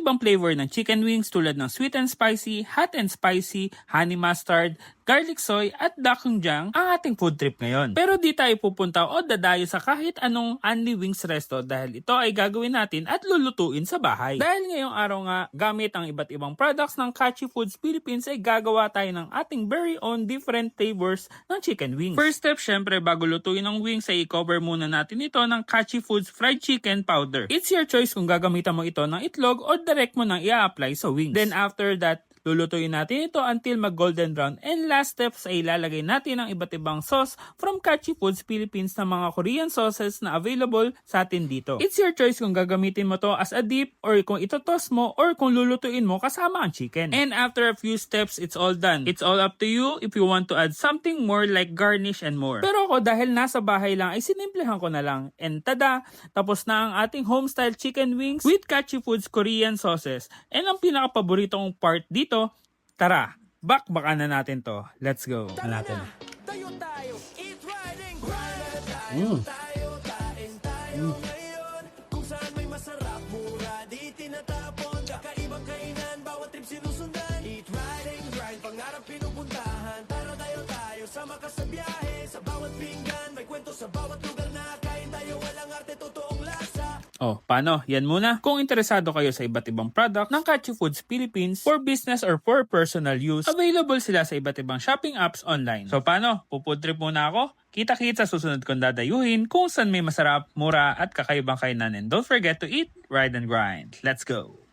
ibang flavor ng chicken wings tulad ng sweet and spicy, hot and spicy, honey mustard, garlic soy at dakgonjang ang ating food trip ngayon. Pero di tayo pupunta o dadayo sa kahit anong Only Wings resto dahil ito ay gagawin natin at lulutuin sa bahay. Dahil ngayong araw nga, gamit ang iba't ibang products ng Kachi Foods Philippines ay gagawa tayo ng ating very own different flavors ng chicken wings. First step, syempre bago lutuin ang wings ay i-cover muna natin ito ng Kachi Foods fried chicken powder. It's your choice kung gagamitan mo ito ng itlog o direct mo nang i-apply sa wings. Then after that, lulutuin natin ito until mag-golden brown. And last steps ay ilalagay natin ang iba't ibang sauce from Kachi Foods Philippines na mga Korean sauces na available sa atin dito. It's your choice kung gagamitin mo to as a dip or kung itotoss mo or kung lulutuin mo kasama ang chicken. And after a few steps, it's all done. It's all up to you if you want to add something more like garnish and more. Pero ako dahil nasa bahay lang ay sinimplihan ko na lang. And tada, tapos na ang ating homestyle chicken wings with Kachi Foods Korean sauces. And ang pinaka-paborito kong part dito, tara, bakbakan na natin to. Let's go. Natin. Tayo tayo, eat, ride, and grind. Tayo tayo ngayon. Kung saan may masarap, mura, di tinatapon. Kakaibang kainan, bawat trip sinusundan. Eat, ride, and grind, pangarap pinupuntahan. Tara tayo, sama ka sa biyahe. Sa bawat pinggan, may kwento sa bawat lugar na kain tayo. Walang arte, totoong lasa. Oh, paano? Yan muna. Kung interesado kayo sa iba't ibang product ng Kachi Foods Philippines for business or for personal use, available sila sa iba't ibang shopping apps online. So paano? Pufood trip muna ako? Kita-kits sa susunod kong dadayuhin kung saan may masarap, mura at kakaibang kainan. And don't forget to eat, ride, and grind. Let's go!